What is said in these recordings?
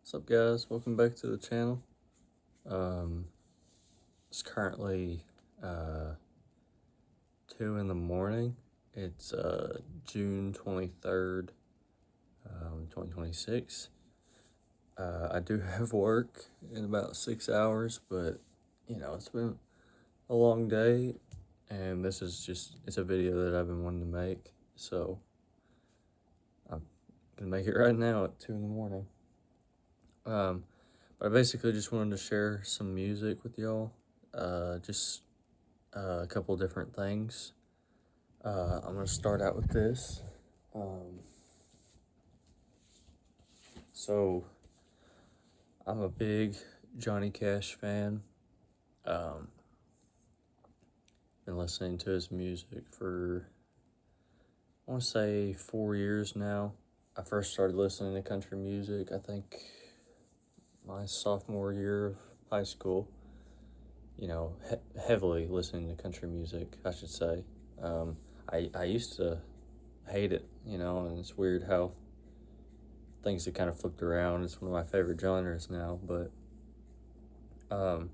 What's up, guys? Welcome back to the channel. Um, it's currently 2 in the morning. It's June 23rd, 2026. I do have work in about 6 hours, but it's been a long day, and this is it's a video that I've been wanting to make, so I'm gonna make it right now at 2 in the morning. But I basically just wanted to share some music with y'all. Just a couple different things. I'm gonna start out with this. So I'm a big Johnny Cash fan. Been listening to his music for, I want to say, 4 years now. I first started listening to country music, I think, my sophomore year of high school. Heavily listening to country music, I should say. I used to hate it, and it's weird how things have kind of flipped around. It's one of my favorite genres now, but, and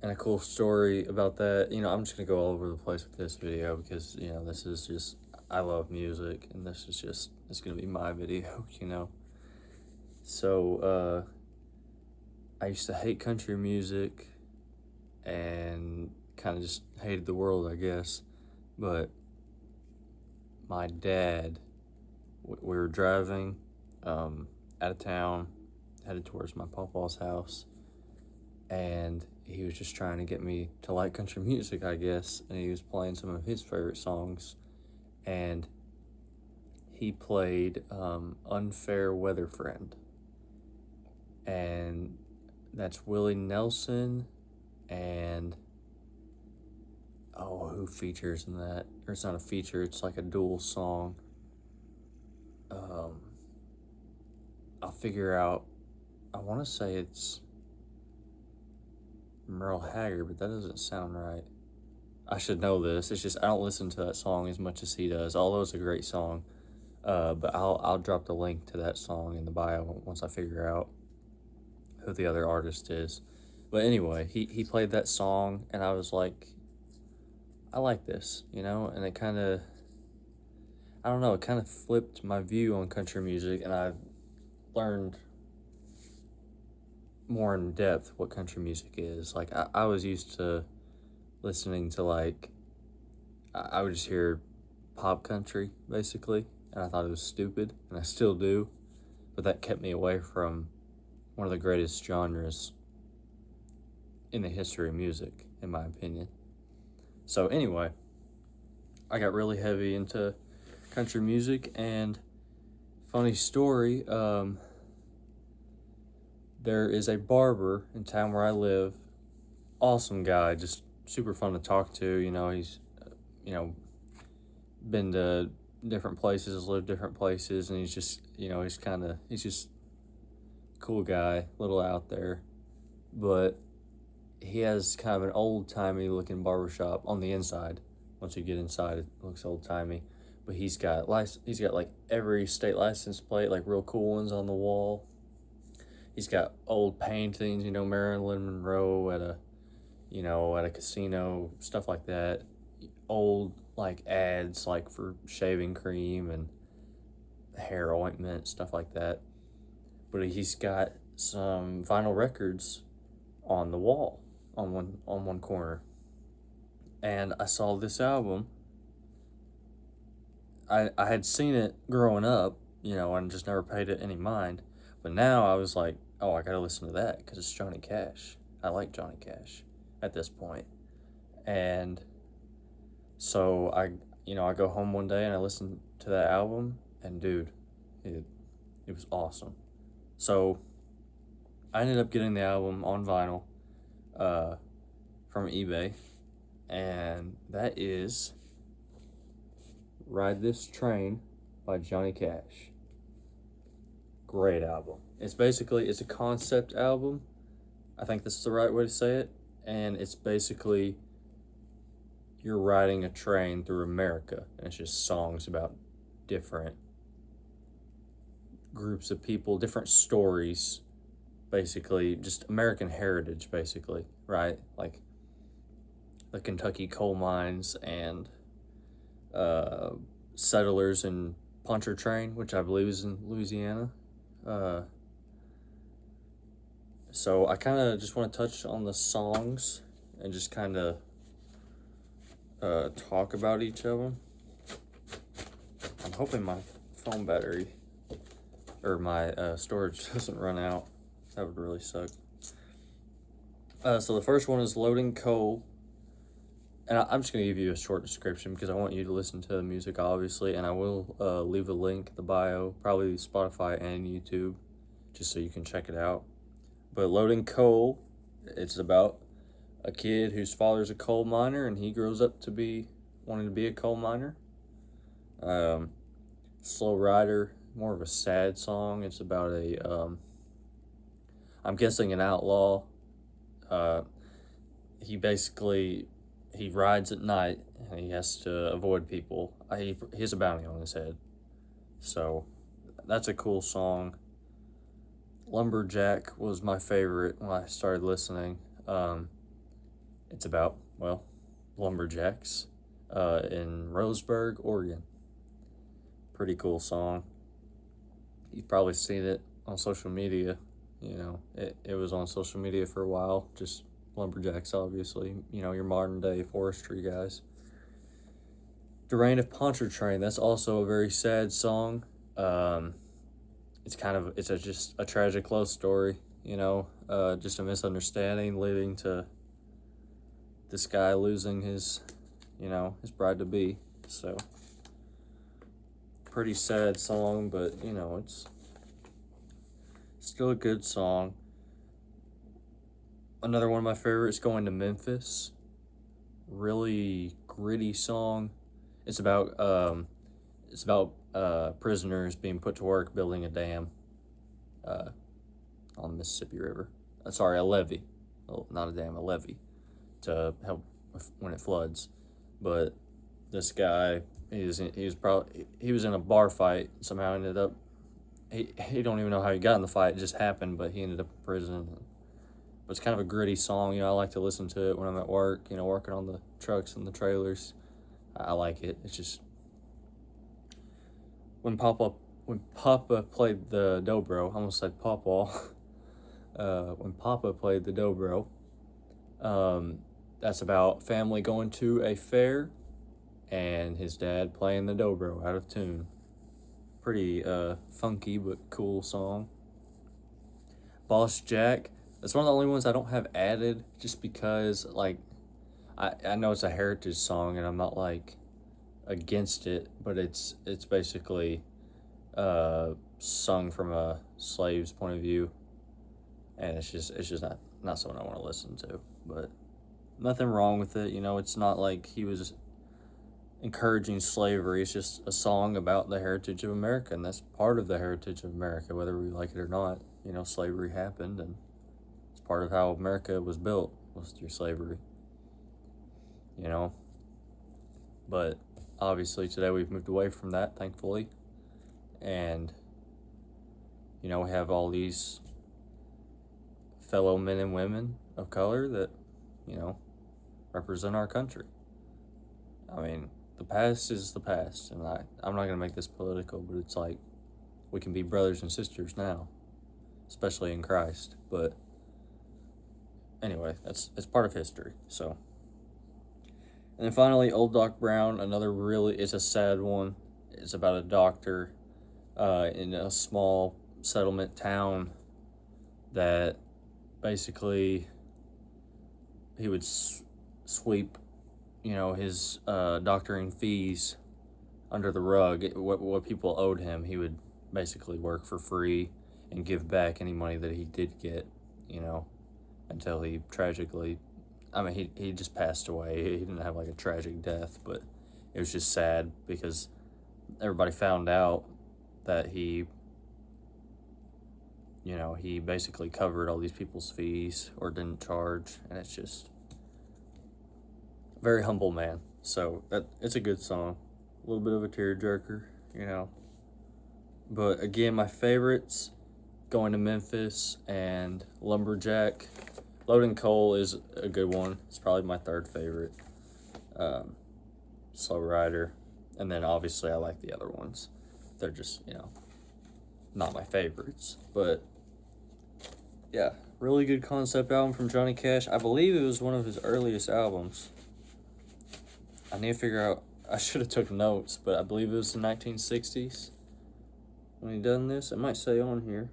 a cool story about that, I'm just gonna go all over the place with this video because, this is just, I love music, and this is just, it's gonna be my video, So, I used to hate country music and kind of just hated the world, I guess. But my dad, we were driving out of town, headed towards my papa's house, and he was just trying to get me to like country music, I guess, and he was playing some of his favorite songs, and he played Unfair Weather Friend, and that's Willie Nelson, and who features in that? Or it's not a feature, it's like a dual song. I'll figure out, I want to say it's Merle Haggard, but that doesn't sound right. I should know this, it's just I don't listen to that song as much as he does, although it's a great song. But I'll drop the link to that song in the bio once I figure out who the other artist is. But anyway, he played that song, and I was like, I like this, and it kind of, I don't know, it kind of flipped my view on country music, and I've learned more in depth what country music is. Like, I was used to listening to, like, I would just hear pop country, basically, and I thought it was stupid, and I still do, but that kept me away from one of the greatest genres in the history of music, in my opinion. So anyway, I got really heavy into country music, and funny story, there is a barber in town where I live, awesome guy, just super fun to talk to, he's, been to different places, lived different places, and he's just, he's just cool guy, little out there, but he has kind of an old-timey looking barbershop on the inside. Once you get inside, it looks old-timey, but he's got like every state license plate, like real cool ones on the wall. He's got old paintings, Marilyn Monroe at a casino, stuff like that. Old, like, ads, like, for shaving cream and hair ointment, stuff like that. But he's got some vinyl records on the wall, on one corner. And I saw this album. I had seen it growing up, and just never paid it any mind. But now I was like, oh, I gotta listen to that because it's Johnny Cash. I like Johnny Cash at this point. And so I go home one day and I listen to that album, and dude, it was awesome. So I ended up getting the album on vinyl from eBay, and that is Ride This Train by Johnny Cash. Great album. It's a concept album. I think that's the right way to say it. And it's basically, you're riding a train through America, and it's just songs about different groups of people, different stories, basically, just American heritage, basically, right? Like the Kentucky coal mines and uh, settlers in Pontchartrain, which I believe is in Louisiana. Uh, so I kind of just want to touch on the songs and just kind of talk about each of them. I'm hoping my phone battery or my storage doesn't run out. That would really suck. So the first one is Loading Coal. And I'm just going to give you a short description because I want you to listen to the music, obviously. And I will leave a link in the bio, probably Spotify and YouTube, just so you can check it out. But Loading Coal, it's about a kid whose father's a coal miner and he grows up to be wanting to be a coal miner. Slow Rider, more of a sad song. It's about I'm guessing an outlaw. He rides at night and he has to avoid people. He has a bounty on his head. So that's a cool song. Lumberjack was my favorite when I started listening. It's about, well, lumberjacks in Roseburg, Oregon. Pretty cool song. You've probably seen it on social media. You know, it was on social media for a while. Just lumberjacks, obviously. You know, your modern day forestry guys. The Reign of Pontchartrain, that's also a very sad song. It's just a tragic love story, you know, just a misunderstanding leading to this guy losing his bride to be. So pretty sad song, but you know, it's still a good song. Another one of my favorites, Going to Memphis. Really gritty song. It's about prisoners being put to work building a dam on the Mississippi River. Sorry, a levee. Oh, not a dam, a levee to help when it floods. But this guy, he was in a bar fight. Somehow ended up. He don't even know how he got in the fight. It just happened, but he ended up in prison. But it's kind of a gritty song. You know, I like to listen to it when I'm at work. You know, working on the trucks and the trailers. I like it. It's just when Papa played the dobro. I almost said Pawpaw. When Papa played the dobro, that's about family going to a fair and his dad playing the dobro out of tune. Pretty funky but cool song. Boss Jack, that's one of the only ones I don't have added just because, like, I know it's a heritage song and I'm not, like, against it, but it's basically sung from a slave's point of view, and it's just not something I want to listen to. But nothing wrong with it, you know. It's not like he was encouraging slavery. It's just a song about the heritage of America, and that's part of the heritage of America, whether we like it or not. You know, slavery happened, and it's part of how America was built, was through slavery. You know, but obviously today we've moved away from that, thankfully, and you know, we have all these fellow men and women of color that, you know, represent our country. I mean, the past is the past, and I'm not going to make this political, but it's like we can be brothers and sisters now, especially in Christ. But anyway, it's part of history. So, and then finally, Old Doc Brown, it's a sad one. It's about a doctor in a small settlement town that basically he would sweep, you know, his doctoring fees under the rug. What people owed him, he would basically work for free and give back any money that he did get, you know, until he tragically, I mean, he just passed away. He didn't have like a tragic death, but it was just sad because everybody found out that he basically covered all these people's fees or didn't charge, and it's just a very humble man. So it's a good song, a little bit of a tearjerker, you know, But again, my favorites going to Memphis and Lumberjack. Loading Coal is a good one. It's probably my third favorite. Slow Rider. And then obviously I like the other ones. They're just, not my favorites. But yeah, really good concept album from Johnny Cash. I believe it was one of his earliest albums. I need to figure out, I should have took notes, but I believe it was the 1960s when he done this. It might say on here.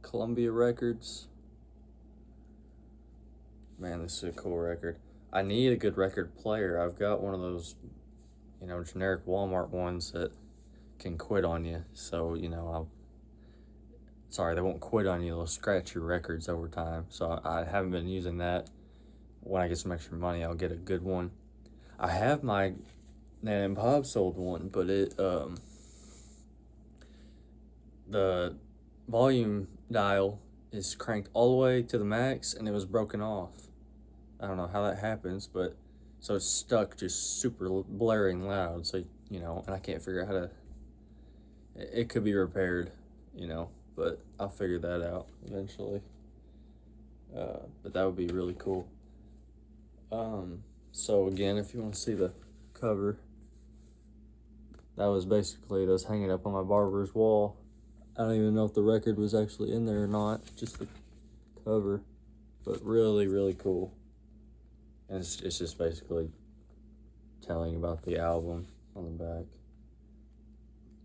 Columbia Records. Man, this is a cool record. I need a good record player. I've got one of those, generic Walmart ones that can quit on you. So, sorry, they won't quit on you. They'll scratch your records over time. So I haven't been using that. When I get some extra money, I'll get a good one. I have my Nan and Bob sold one, but the volume dial is cranked all the way to the max, and it was broken off. I don't know how that happens, but so it's stuck just super blaring loud. So, and I can't figure out how to, it could be repaired, but I'll figure that out eventually. But that would be really cool. So again, if you want to see the cover, that was hanging up on my barber's wall. I don't even know if the record was actually in there or not, just the cover, but really, really cool. And it's just basically telling about the album on the back,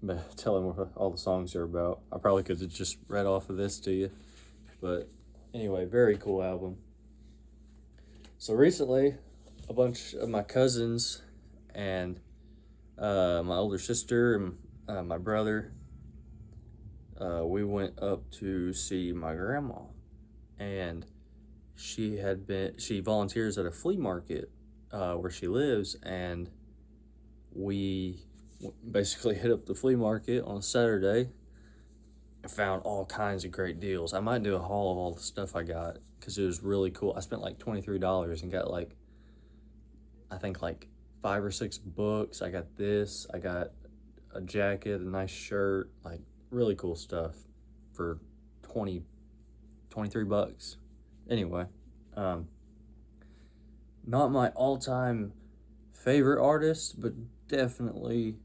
but telling what all the songs are about. I probably could have just read off of this to you, but anyway, very cool album. So recently, a bunch of my cousins and my older sister and my brother, we went up to see my grandma, and she volunteers at a flea market where she lives, and we basically hit up the flea market on a Saturday and found all kinds of great deals. I might do a haul of all the stuff I got because it was really cool. I spent like $23 and got I think 5 or 6 books. I got this. I got a jacket, a nice shirt, really cool stuff for $23. Anyway, not my all-time favorite artist, but definitely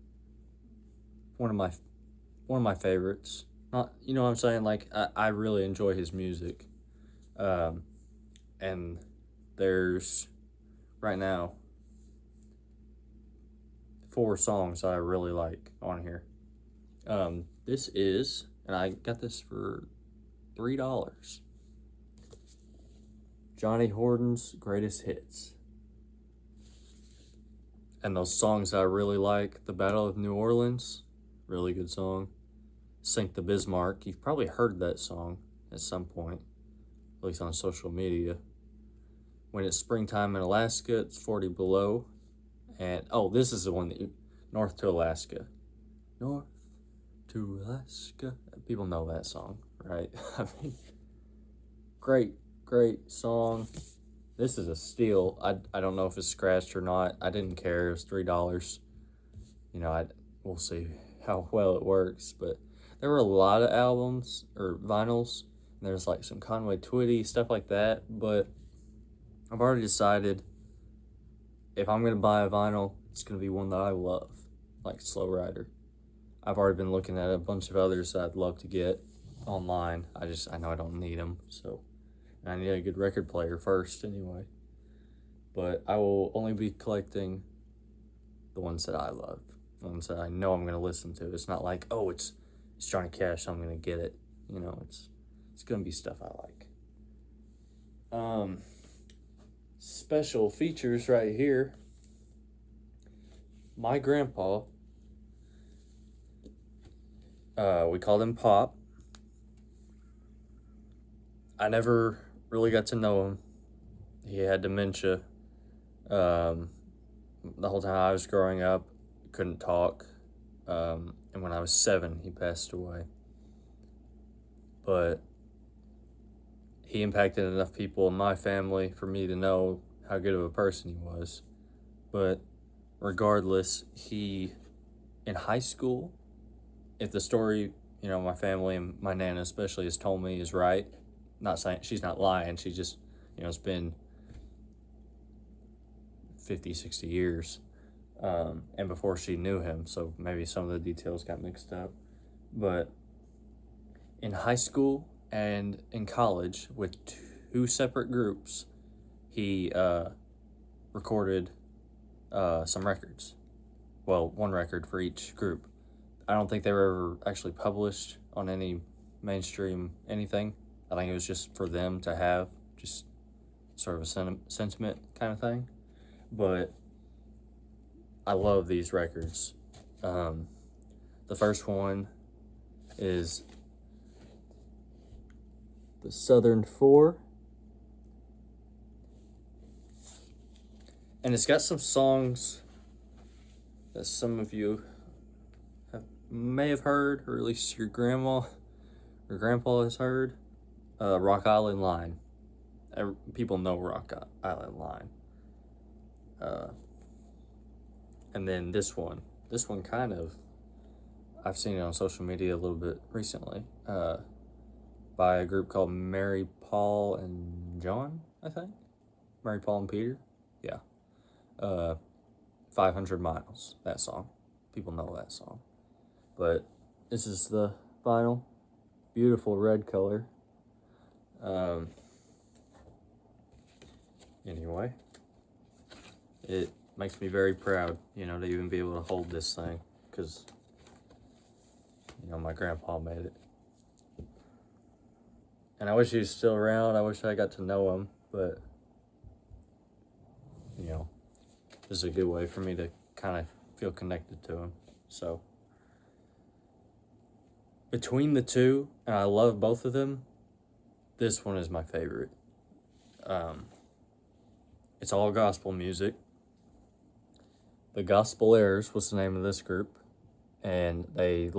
one of my favorites. Not, you know what I'm saying? I really enjoy his music. And there's right now 4 songs I really like on here. This is, and I got this for $3. Johnny Horton's Greatest Hits. And those songs I really like, The Battle of New Orleans, really good song. Sink the Bismarck, you've probably heard that song at some point, at least on social media. When it's springtime in Alaska, it's 40 below. And, this is the one North to Alaska. North to Alaska. People know that song, right? I mean, great song. This is a steal. I don't know if it's scratched or not. I didn't care. It was $3. We'll see how well it works. But there were a lot of albums or vinyls. And there's some Conway Twitty, stuff like that. But I've already decided if I'm going to buy a vinyl, it's going to be one that I love, like Slow Rider. I've already been looking at a bunch of others that I'd love to get online. I know I don't need them, so I need a good record player first anyway. But I will only be collecting the ones that I love, the ones that I know I'm going to listen to. It's not like, it's Johnny Cash, so I'm going to get it. It's going to be stuff I like. Special features right here. My grandpa, we called him Pop. I never really got to know him. He had dementia. The whole time I was growing up, couldn't talk. And when I was 7, he passed away. But he impacted enough people in my family for me to know how good of a person he was. But regardless, he, in high school, if the story, my family and my Nana especially has told me is right, not saying she's not lying, she just, it's been 50, 60 years, and before she knew him, so maybe some of the details got mixed up. But in high school and in college, with two separate groups, he recorded some records. Well, one record for each group. I don't think they were ever actually published on any mainstream anything. I think it was just for them to have, just sort of a sentiment kind of thing. But I love these records. The first one is the Southern Four. And it's got some songs that some of you may have heard, or at least your grandma or grandpa has heard. Rock Island Line. People know Rock Island Line. And then this one kind of, I've seen it on social media a little bit recently, by a group called Mary, Paul, and John, I think. Mary, Paul, and Peter. Yeah. 500 Miles, that song. People know that song. But this is the vinyl. Beautiful red color. Anyway, it makes me very proud, to even be able to hold this thing, because, my grandpa made it. And I wish he was still around. I wish I got to know him, but, this is a good way for me to kind of feel connected to him. So, between the two, and I love both of them, this one is my favorite. It's all gospel music. The Gospelaires was the name of this group, and they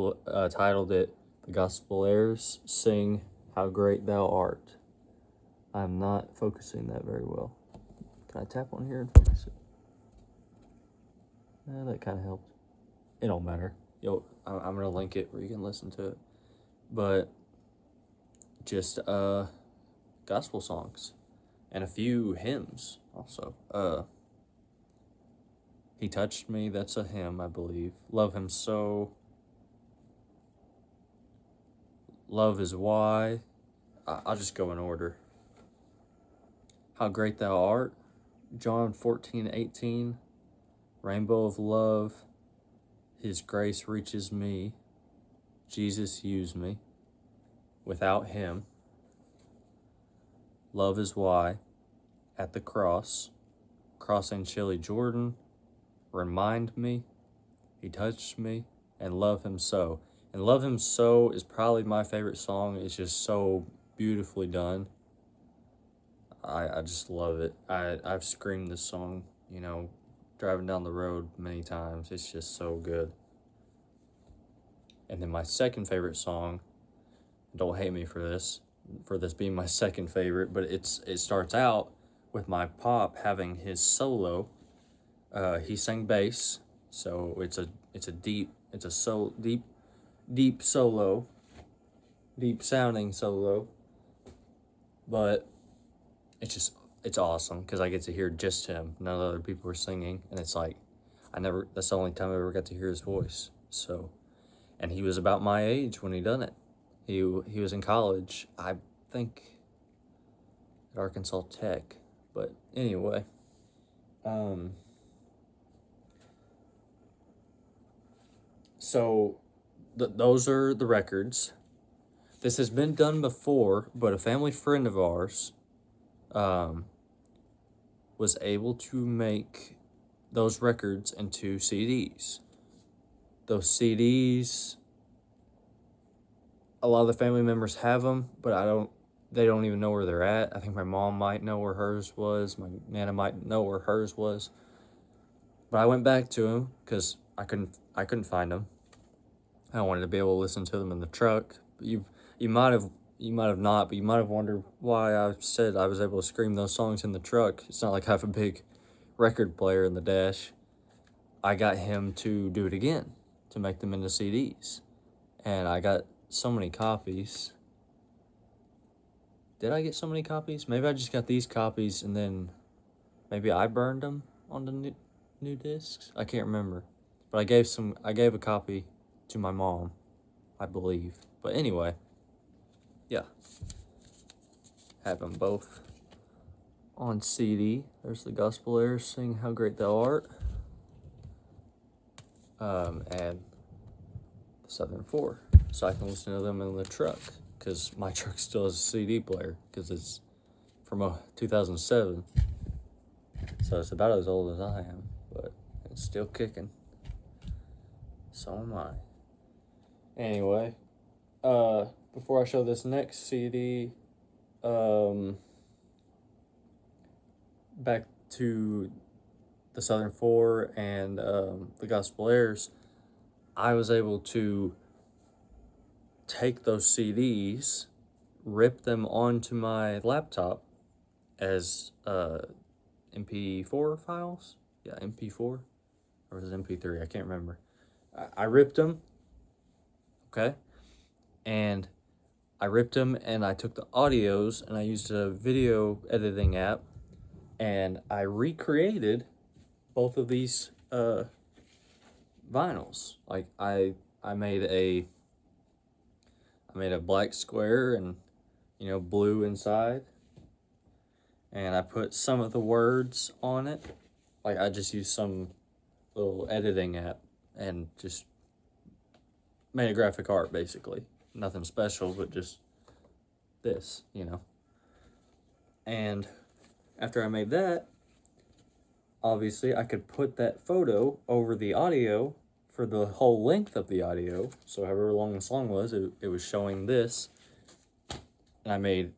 titled it The Gospelaires Sing How Great Thou Art. I'm not focusing that very well. Can I tap on here and focus it? That kind of helped. It don't matter. I'm going to link it where you can listen to it. But just gospel songs and a few hymns also. He Touched Me, that's a hymn, I believe. Love Him So. Love Is Why. I'll just go in order. How Great Thou Art. John 14:18. Rainbow of Love. His Grace Reaches Me. Jesus Used Me. Without Him. Love Is Why. At the Cross. Crossing Chilly Jordan. Remind Me. He Touched Me. And Love Him So. And Love Him So is probably my favorite song. It's just so beautifully done. I just love it. I've screamed this song, driving down the road many times. It's just so good. And then my second favorite song, don't hate me for this being my second favorite, but it starts out with my pop having his solo. He sang bass, so it's a deep solo, deep sounding solo, but it's awesome because I get to hear just him. None of the other people are singing, and it's like that's the only time I ever got to hear his voice. So, and he was about my age when he done it. He was in college, I think, at Arkansas Tech. But anyway, so those are the records. This has been done before, but a family friend of ours was able to make those records into CDs. Those CDs, a lot of the family members have them, but they don't even know where they're at. I think my mom might know where hers was. My Nana might know where hers was. But I went back to them because I couldn't find them. I wanted to be able to listen to them in the truck. You might have not, but you might have wondered why I said I was able to scream those songs in the truck. It's not like I have a big record player in the dash. I got him to do it again, to make them into CDs. And I got so many copies. Did I get so many copies? Maybe I just got these copies and then maybe I burned them on the new discs. I can't remember. But I gave a copy to my mom, I believe. But anyway, yeah. Have them both on CD. There's the Gospelaires, Sing How Great Thou Art. And the Southern Four. So I can listen to them in the truck, because my truck still has a CD player, because it's from 2007. So it's about as old as I am, but it's still kicking. So am I. Anyway, before I show this next CD, back to the Southern Four and the Gospelaires, I was able to take those CDs, rip them onto my laptop as MP4 files. Yeah, MP4, or was it MP3? I can't remember. I ripped them, okay, and I ripped them and I took the audios and I used a video editing app and I recreated both of these vinyls. Like I made a black square and blue inside, and I put some of the words on it. Like I just used some little editing app and just made a graphic art, basically. Nothing special, but just this, And after I made that, obviously I could put that photo over the audio for the whole length of the audio. So however long the song was, it was showing this. And I made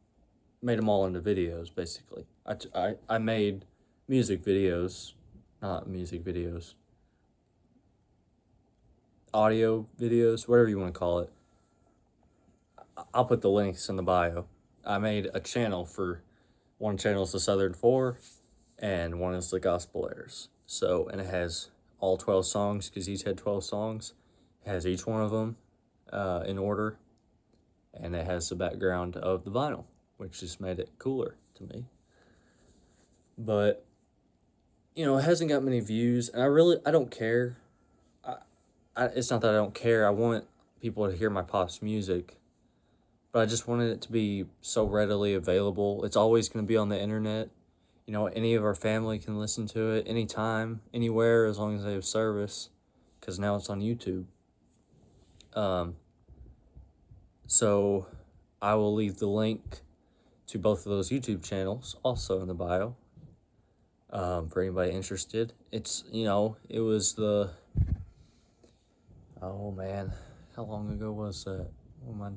them all into videos, basically. I made music videos, not music videos, audio videos, whatever you want to call it. I'll put the links in the bio. I made a channel for, one channel is the Southern Four, and one is the Gospelaires. So, and it has all 12 songs, because each had 12 songs. It has each one of them in order, and it has the background of the vinyl, which just made it cooler to me. But, it hasn't got many views, and I don't care. It's not that I don't care. I want people to hear my pop's music, but I just wanted it to be so readily available. It's always going to be on the internet. Any of our family can listen to it anytime, anywhere, as long as they have service, because now it's on YouTube. So I will leave the link to both of those YouTube channels also in the bio, for anybody interested. It's, it was oh man, how long ago was that? When my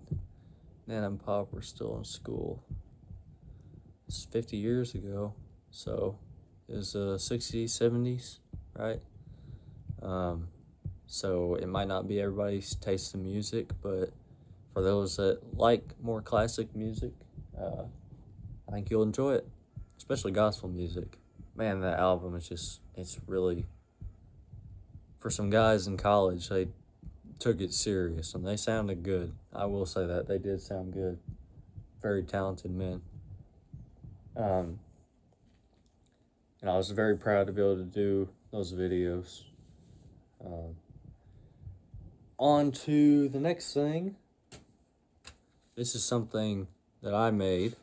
Nana and Pop were still in school. It's 50 years ago. So it was 60s, 70s, right? So it might not be everybody's taste in music, but for those that like more classic music, I think you'll enjoy it, especially gospel music. Man, that album is it's really, for some guys in college, they took it serious and they sounded good. I will say that they did sound good. Very talented men. And I was very proud to be able to do those videos. On to the next thing. This is something that I made.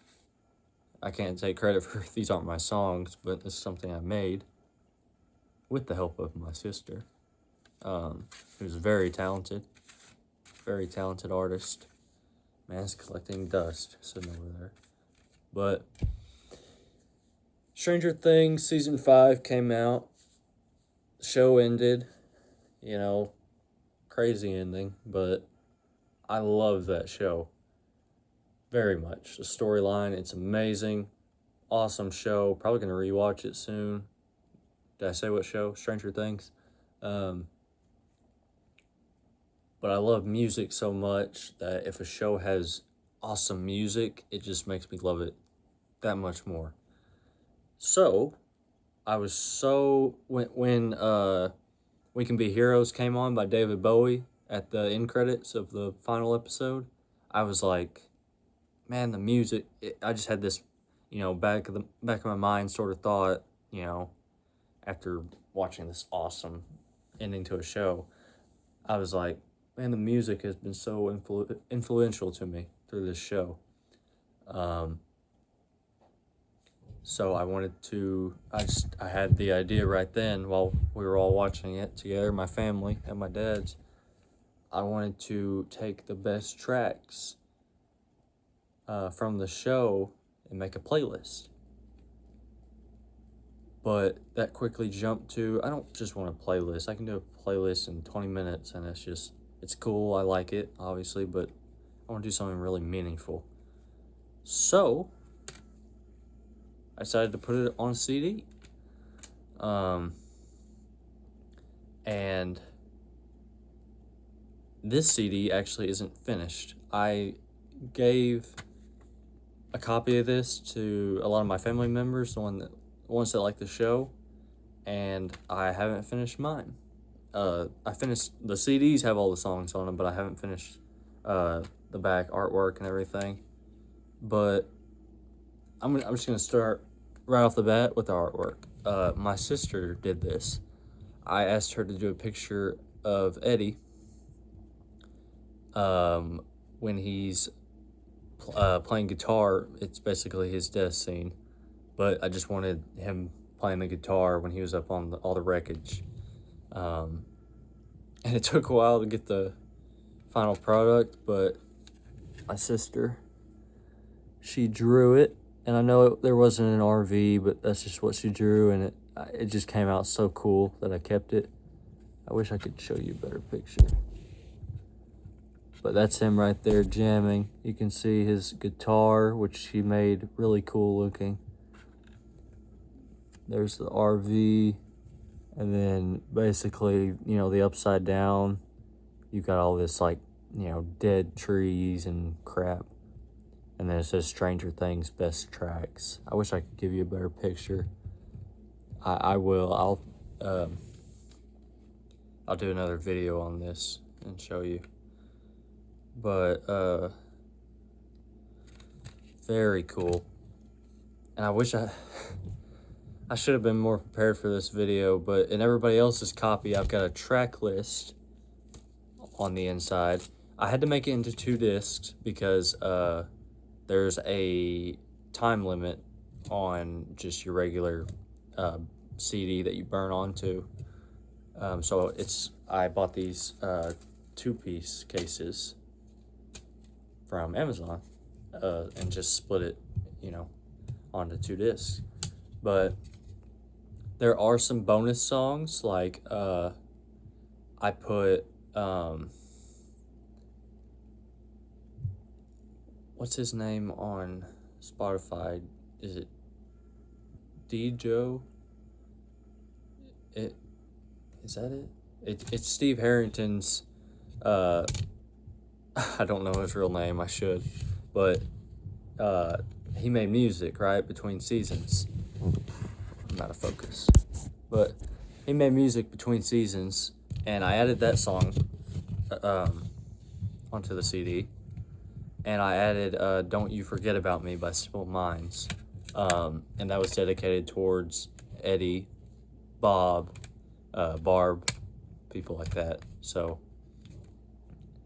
I can't take credit for these aren't my songs, but this is something I made with the help of my sister, who's very talented artist. Man's collecting dust sitting over there. But Stranger Things season 5 came out. The show ended. Crazy ending, but I love that show very much. The storyline, it's amazing. Awesome show. Probably going to rewatch it soon. Did I say what show? Stranger Things. But I love music so much that if a show has awesome music, it just makes me love it that much more. So, I was when We Can Be Heroes came on by David Bowie at the end credits of the final episode, I was like, man, the music, I just had this, back of my mind sort of thought, after watching this awesome ending to a show, I was like, man, the music has been so influential to me through this show. So I had the idea right then while we were all watching it together, my family and my dad's. I wanted to take the best tracks from the show and make a playlist. But that quickly jumped to, I don't just want a playlist. I can do a playlist in 20 minutes and it's cool. I like it, obviously, but I want to do something really meaningful. So I decided to put it on a CD. And this CD actually isn't finished. I gave a copy of this to a lot of my family members, the ones that like the show, and I haven't finished mine. I finished the CDs, have all the songs on them, but I haven't finished the back artwork and everything. But I'm just gonna start right off the bat with the artwork. My sister did this. I asked her to do a picture of Eddie when he's playing guitar. It's basically his death scene, but I just wanted him playing the guitar when he was up on all the wreckage. And it took a while to get the final product, but my sister, she drew it, and I know there wasn't an RV, but that's just what she drew, and it just came out so cool that I kept it. I wish I could show you a better picture. But that's him right there jamming. You can see his guitar, which he made really cool looking. There's the RV, and then basically, the upside down, you've got all this dead trees and crap. And then it says Stranger Things best tracks. I wish I could give you a better picture. I will. I'll do another video on this and show you. But very cool. And I wish I should have been more prepared for this video, but in everybody else's copy, I've got a track list on the inside. I had to make it into 2 discs because there's a time limit on just your regular CD that you burn onto. So I bought these 2-piece cases from Amazon and just split it, onto 2 discs. But there are some bonus songs, like I put what's his name on Spotify? Is it Dejo? Is that it? It's Steve Harrington's. I don't know his real name. I should, but he made music right between seasons. I'm out of focus, but he made music between seasons, and I added that song onto the CD, and I added "Don't You Forget About Me" by Simple Minds, and that was dedicated towards Eddie, Bob, Barb, people like that. So,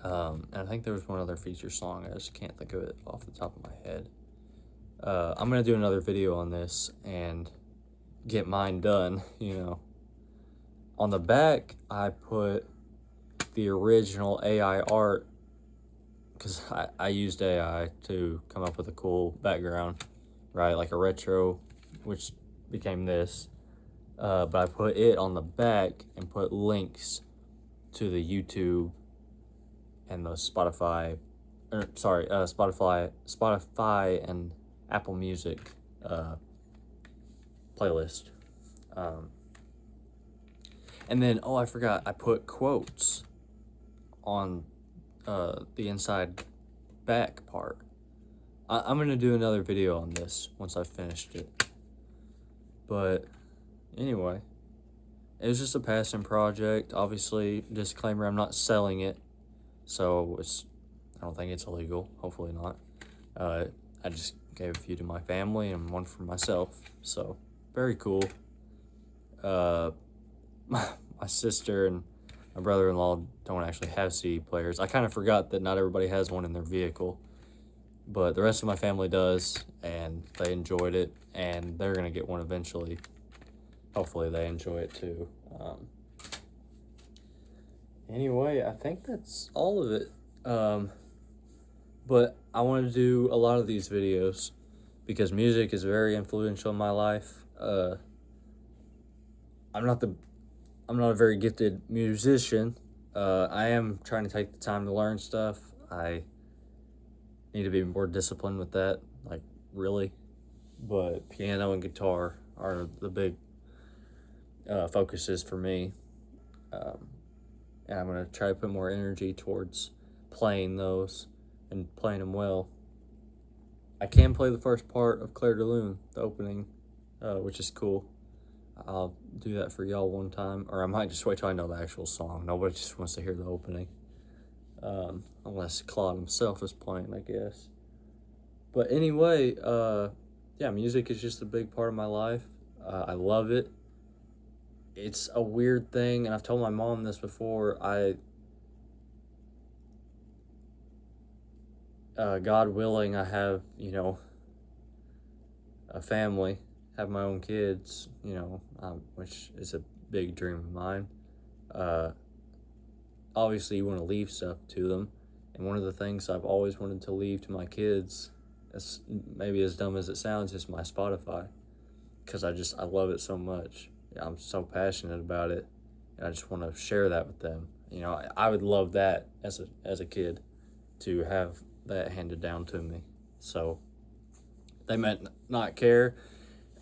and I think there was one other feature song. I just can't think of it off the top of my head. I'm gonna do another video on this and get mine done, On the back, I put the original AI art because I used AI to come up with a cool background, right? Like a retro, which became this. But I put it on the back and put links to the YouTube and the Spotify and Apple Music playlist. And then, I forgot, I put quotes on the inside back part. I'm going to do another video on this once I've finished it. But anyway, it was just a passion project. Obviously, disclaimer: I'm not selling it, so I don't think it's illegal. Hopefully not. I just gave a few to my family and one for myself. So very cool. My sister and my brother-in-law don't actually have CD players. I kind of forgot that not everybody has one in their vehicle, but the rest of my family does, and they enjoyed it, and they're gonna get one eventually. Hopefully they enjoy it too. Anyway, I think that's all of it. But I want to do a lot of these videos because music is very influential in my life. I'm not a very gifted musician. I am trying to take the time to learn stuff. I need to be more disciplined with that, like really. But piano and guitar are the big focuses for me. And I'm going to try to put more energy towards playing those and playing them well. I can play the first part of Claire de Lune, the opening, which is cool. I'll do that for y'all one time, or I might just wait till I know the actual song. Nobody just wants to hear the opening, unless Claude himself is playing, I guess. But anyway, yeah, music is just a big part of my life. I love it. It's a weird thing, and I've told my mom this before. God willing, I have, a family, have my own kids, which is a big dream of mine. Obviously, you want to leave stuff to them, and one of the things I've always wanted to leave to my kids, maybe as dumb as it sounds, is my Spotify, because I love it so much. I'm so passionate about it, and I just want to share that with them. I would love that as a kid, to have that handed down to me. So they might not care.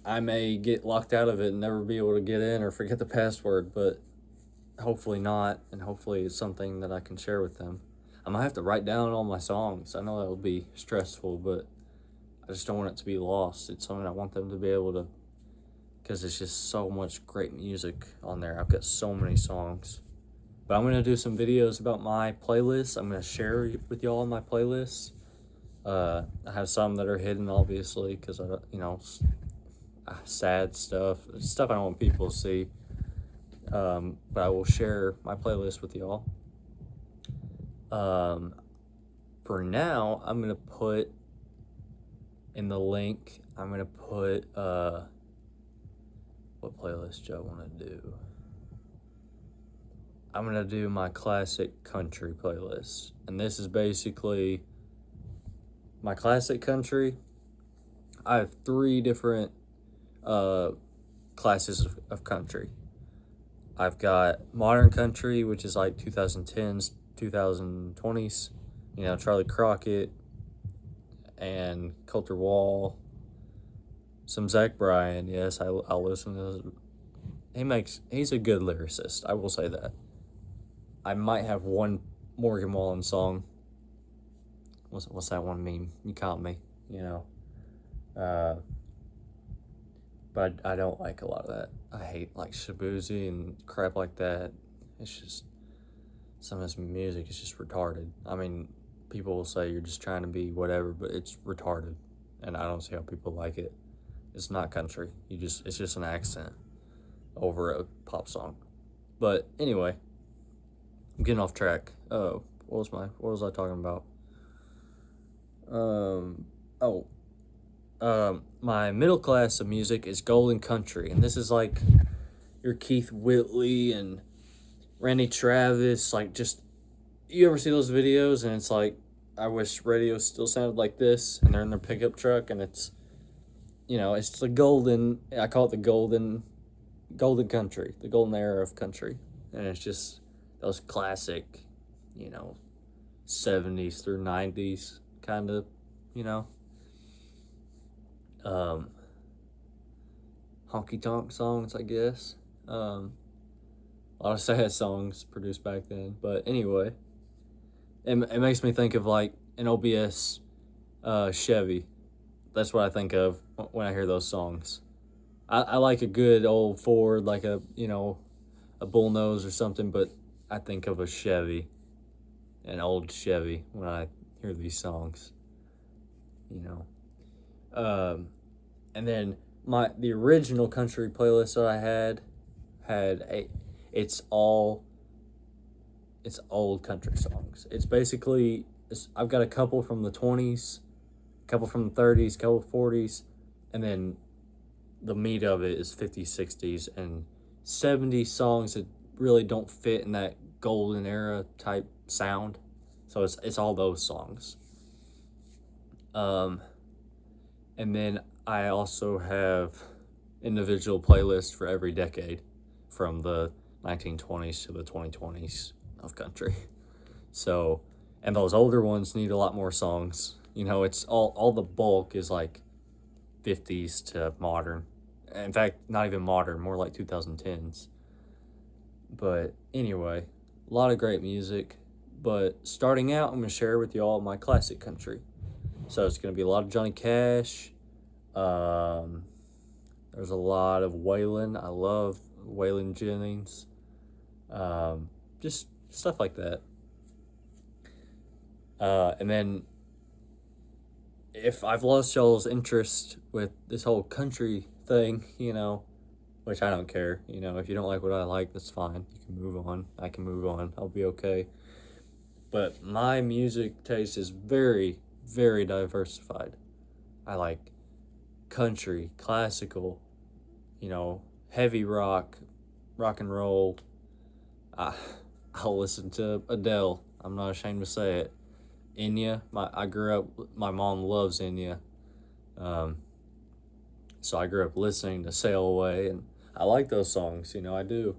I may get locked out of it and never be able to get in or forget the password, but hopefully not, and hopefully it's something that I can share with them. I might have to write down all my songs. I know that would be stressful, but I just don't want it to be lost. It's something I want them to be able to, because it's just so much great music on there. I've got so many songs. But I'm going to do some videos about my playlist. I'm going to share with y'all my playlists. I have some that are hidden, obviously, because, sad stuff I don't want people to see. But I will share my playlist with y'all. For now, I'm going to put in the link, I'm going to put, what playlist do I want to do? I'm going to do my classic country playlist. And this is basically my classic country. I have 3 different classes of country. I've got modern country, which is like 2010s, 2020s. Charlie Crockett and Coulter Wall. Some Zach Bryan. Yes, I'll listen to those. He's a good lyricist. I will say that. I might have one Morgan Wallen song. What's that one mean? You caught me, But I don't like a lot of that. I hate like Shabuzi and crap like that. It's just, some of this music is just retarded. I mean, people will say you're just trying to be whatever, but it's retarded. And I don't see how people like it. It's not country. It's just an accent over a pop song. But anyway, I'm getting off track. What was I talking about? My middle class of music is golden country, and this is like your Keith Whitley and Randy Travis, like, just, you ever see those videos and it's like, I wish radio still sounded like this, and they're in their pickup truck, and it's, it's the golden, I call it the golden country, the golden era of country, and it's just those classic, 70s through 90s kind of, honky-tonk songs, I guess. A lot of sad songs produced back then, but anyway, it makes me think of like an OBS Chevy. That's what I think of when I hear those songs. I like a good old Ford, like a a bullnose or something, but I think of a Chevy, an old Chevy, when I hear these songs, you know. And then the original country playlist that I it's old country songs. It's basically I've got a couple from the 20s, a couple from the 30s, a couple 40s, and then the meat of it is 50s, 60s, and 70s songs that really don't fit in that golden era type sound. So it's all those songs. And then I also have individual playlists for every decade, from the 1920s to the 2020s of country. So, and those older ones need a lot more songs. You know, it's all the bulk is like 50s to modern. In fact, not even modern, more like 2010s. But anyway, a lot of great music. But starting out, I'm going to share with you all my classic country. So it's going to be a lot of Johnny Cash. There's a lot of Waylon. I love Waylon Jennings. Just stuff like that. And then if I've lost y'all's interest with this whole country thing, you know, which I don't care. You know, if you don't like what I like, that's fine. You can move on. I can move on. I'll be okay. But my music taste is very, very diversified. I like country, classical, you know, heavy rock, rock and roll. I'll listen to Adele. I'm not ashamed to say it. Enya. I grew up. My mom loves Enya. So I grew up listening to Sail Away, and I like those songs. You know, I do.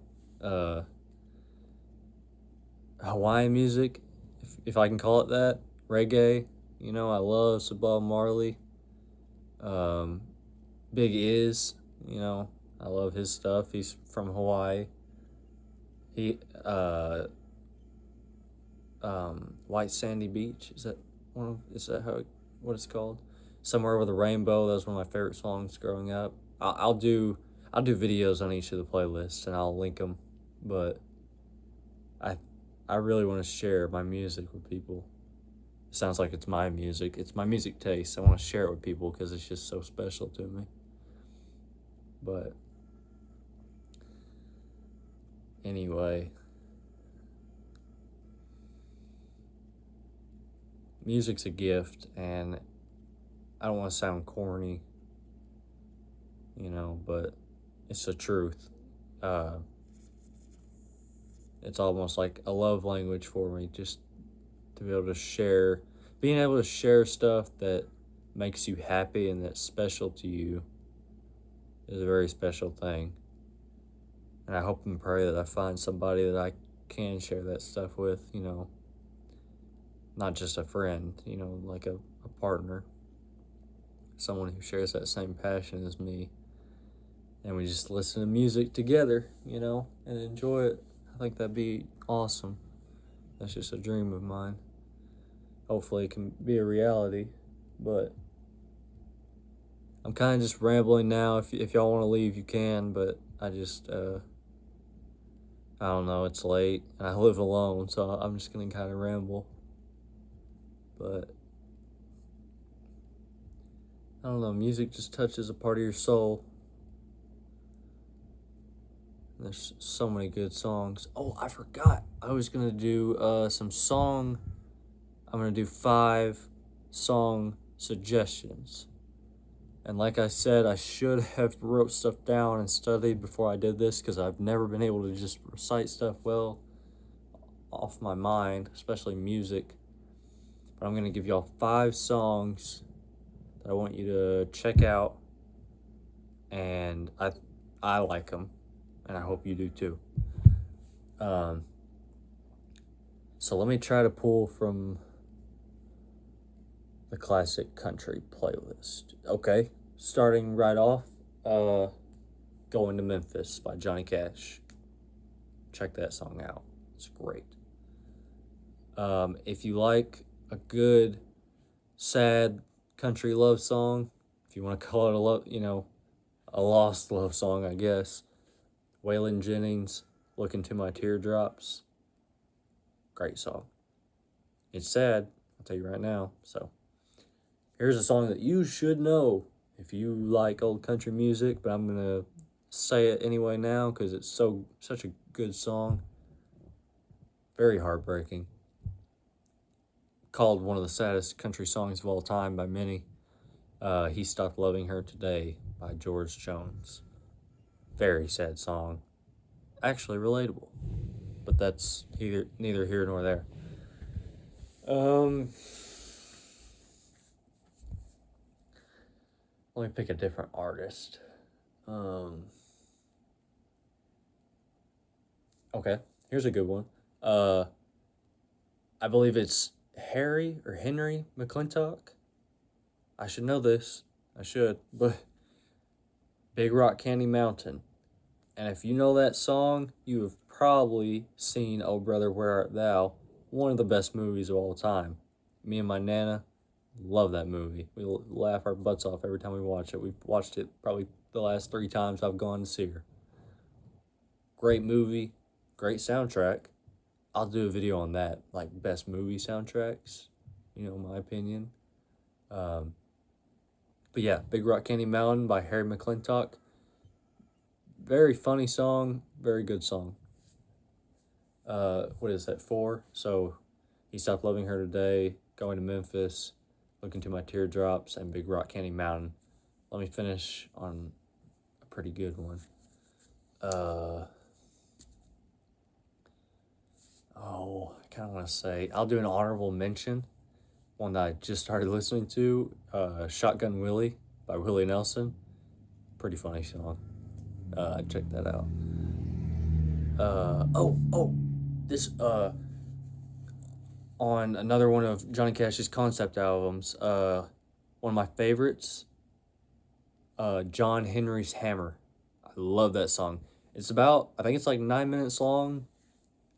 Hawaiian music, if I can call it that, reggae. You know, I love Bob Marley. Big Iz, you know, I love his stuff. He's from Hawaii. He White Sandy Beach, is that what it's called? Somewhere with a Rainbow. That was one of my favorite songs growing up. I'll do videos on each of the playlists and I'll link them, but I really want to share my music with people. It sounds like it's my music. It's my music taste. I want to share it with people because it's just so special to me. But anyway, music's a gift, and I don't want to sound corny, you know, but it's the truth. It's almost like a love language for me, just to be able to share, being able to share stuff that makes you happy and that's special to you is a very special thing. And I hope and pray that I find somebody that I can share that stuff with, you know, not just a friend, you know, like a partner, someone who shares that same passion as me. And we just listen to music together, you know, and enjoy it. I think that'd be awesome. That's just a dream of mine. Hopefully it can be a reality, but I'm kind of just rambling now. If y'all want to leave, you can, but I just, I don't know, it's late, and I live alone, so I'm just going to kind of ramble. But I don't know, music just touches a part of your soul. There's so many good songs. Oh, I forgot. I was going to do I'm going to do 5 song suggestions. And like I said, I should have wrote stuff down and studied before I did this, because I've never been able to just recite stuff well off my mind, especially music. But I'm going to give y'all 5 songs that I want you to check out. And I like them. And I hope you do too. So let me try to pull from the classic country playlist. Okay, starting right off, Going to Memphis by Johnny Cash. Check that song out. It's great. If you like a good, sad country love song, if you want to call it a lost love song, I guess, Waylon Jennings, Look Into My Teardrops. Great song. It's sad, I'll tell you right now. So here's a song that you should know if you like old country music, but I'm gonna say it anyway now because it's such a good song. Very heartbreaking. Called one of the saddest country songs of all time by many. He Stopped Loving Her Today by George Jones. Very sad song. Actually relatable. But that's neither here nor there. Let me pick a different artist. Okay, here's a good one. I believe it's Henry McClintock. I should know this. I should, but Big Rock Candy Mountain. And if you know that song, you have probably seen Oh Brother, Where Art Thou, one of the best movies of all time. Me and my Nana love that movie. We laugh our butts off every time we watch it. We've watched it probably the last 3 times I've gone to see her. Great movie, great soundtrack. I'll do a video on that, like best movie soundtracks, my opinion. But yeah, Big Rock Candy Mountain by Harry McClintock. Very funny song, very good song. What is that, 4? So, He Stopped Loving Her Today, Going to Memphis, Look Into My Teardrops, and Big Rock Candy Mountain. Let me finish on a pretty good one. I kind of want to say, I'll do an honorable mention. One that I just started listening to, Shotgun Willie by Willie Nelson. Pretty funny song. Check that out. This, on another one of Johnny Cash's concept albums, one of my favorites, John Henry's Hammer. I love that song. It's I think it's like 9 minutes long,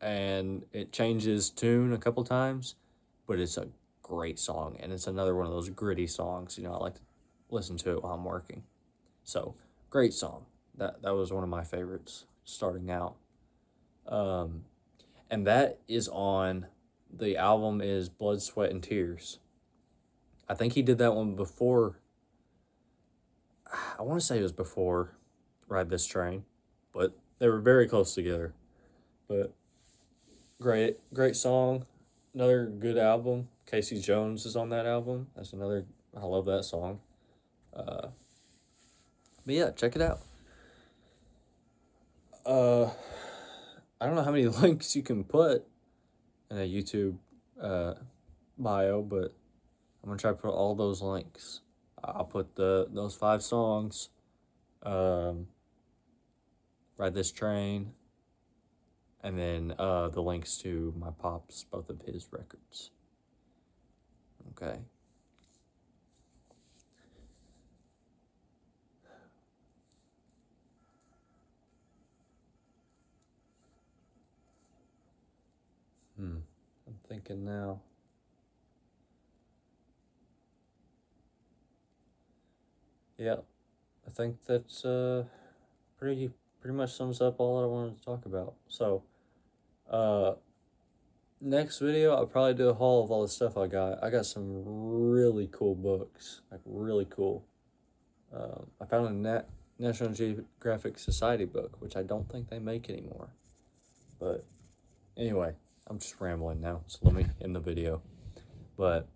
and it changes tune a couple times, but it's a great song, and it's another one of those gritty songs, I like to listen to it while I'm working. So, great song. That was one of my favorites starting out. And that is on, the album is Blood, Sweat, and Tears. I think he did that one before, I want to say it was before Ride This Train, but they were very close together. But great song. Another good album. Casey Jones is on that album. That's another, I love that song. But yeah, check it out. I don't know how many links you can put in a YouTube bio, but I'm gonna try to put all those links. I'll put those 5 songs, Ride This Train, and then the links to my pops, both of his records. Okay. I'm thinking now. Yeah, I think that's pretty much sums up all that I wanted to talk about. So, next video I'll probably do a haul of all the stuff I got. I got some really cool books, like really cool. I found a National Geographic Society book, which I don't think they make anymore. But anyway, I'm just rambling now, so let me end the video. But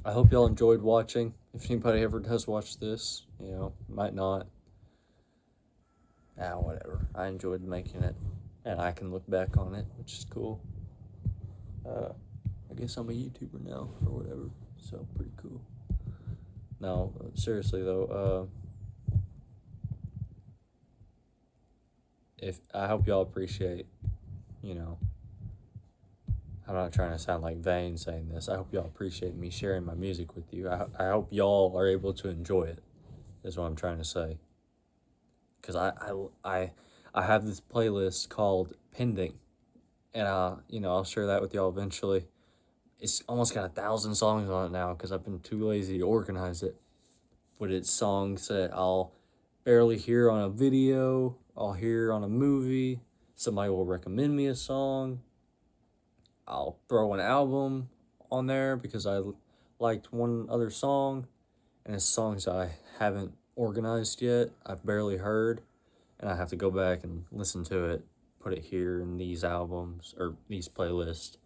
I hope y'all enjoyed watching. If anybody ever does watch this, might not. Whatever. I enjoyed making it, and I can look back on it, which is cool. I guess I'm a YouTuber now, or whatever, so pretty cool. No, seriously though, I hope y'all appreciate, I'm not trying to sound like vain saying this. I hope y'all appreciate me sharing my music with you. I hope y'all are able to enjoy it, is what I'm trying to say. Because I have this playlist called Pending, and I'll share that with y'all eventually. It's almost got 1,000 songs on it now because I've been too lazy to organize it. But it's songs that I'll barely hear on a video, I'll hear on a movie, somebody will recommend me a song. I'll throw an album on there because I liked one other song, and it's songs I haven't organized yet. I've barely heard, and I have to go back and listen to it, put it here in these albums or these playlists,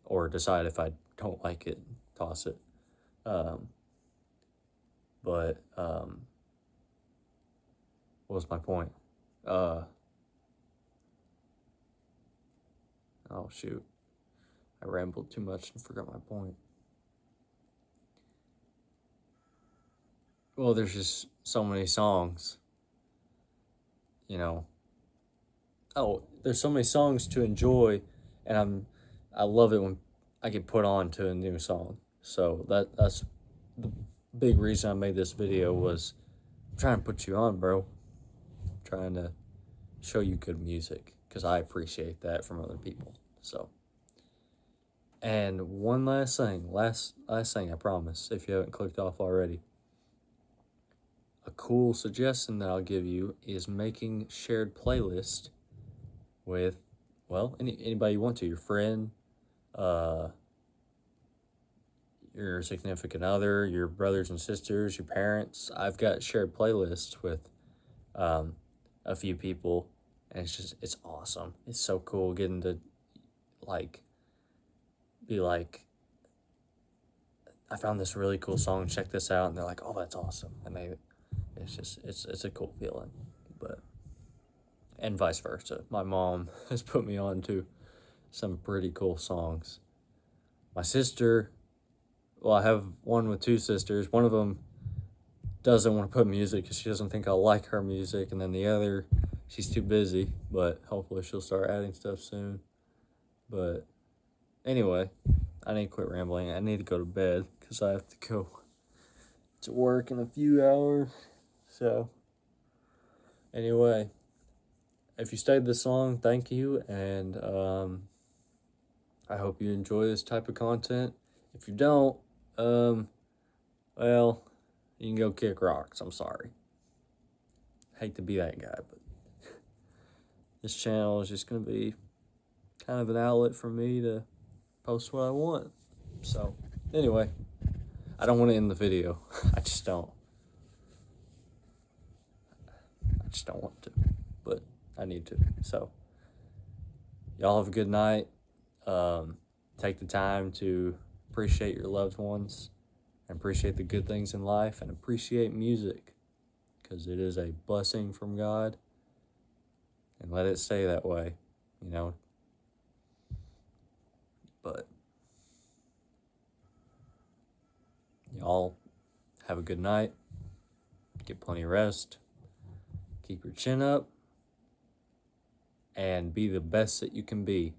or decide if I don't like it, toss it. But what was my point? Oh shoot, I rambled too much and forgot my point. Well, there's just so many songs, you know. Oh, there's so many songs to enjoy, and I love it when I get put on to a new song. So that's the big reason I made this video, was trying to put you on, bro. Trying to show you good music, because I appreciate that from other people. So, and one last thing, last thing, I promise, if you haven't clicked off already. A cool suggestion that I'll give you is making shared playlist with, well, anybody you want to, your friend, your significant other, your brothers and sisters, your parents. I've got shared playlists with a few people, and it's awesome. It's so cool getting to be like, I found this really cool song, check this out, and they're like, oh, that's awesome, and it's a cool feeling. But, and vice versa, my mom has put me on to some pretty cool songs. My sister, well, I have one with two sisters. One of them doesn't want to put music because she doesn't think I'll like her music, and then the other, she's too busy, but hopefully she'll start adding stuff soon. But anyway, I need to quit rambling. I need to go to bed because I have to go to work in a few hours. So anyway, if you stayed this long, thank you, and I hope you enjoy this type of content. If you don't, well, you can go kick rocks. I'm sorry. Hate to be that guy, but this channel is just going to be kind of an outlet for me to post what I want. So, anyway, I don't want to end the video. I just don't want to, but I need to. So, y'all have a good night. Take the time to appreciate your loved ones, and appreciate the good things in life, and appreciate music, because it is a blessing from God, and let it stay that way, you know. But y'all have a good night, get plenty of rest, keep your chin up, and be the best that you can be.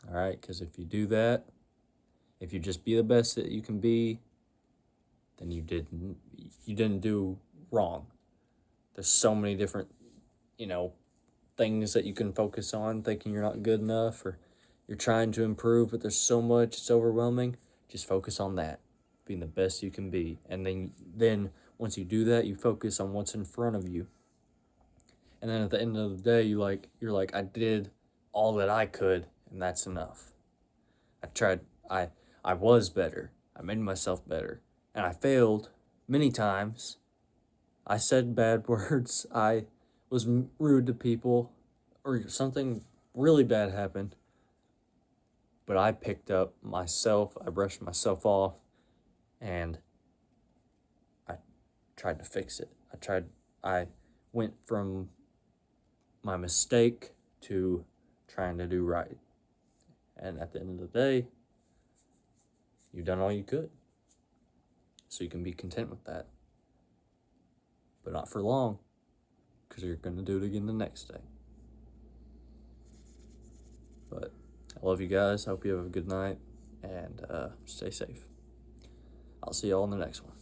All right, because if you do that, if you just be the best that you can be, then you didn't do wrong. There's so many different, things that you can focus on, thinking you're not good enough, or you're trying to improve, but there's so much, it's overwhelming. Just focus on that, being the best you can be. And then once you do that, you focus on what's in front of you. And then at the end of the day, you're like, I did all that I could, and that's enough. I tried, I was better. I made myself better. And I failed many times. I said bad words. I was rude to people, or something really bad happened. But I picked up myself. I brushed myself off, and I tried to fix it. I went from my mistake to trying to do right. And at the end of the day, you've done all you could. So you can be content with that. But not for long, because you're going to do it again the next day. But I love you guys. I hope you have a good night, and stay safe. I'll see y'all in the next one.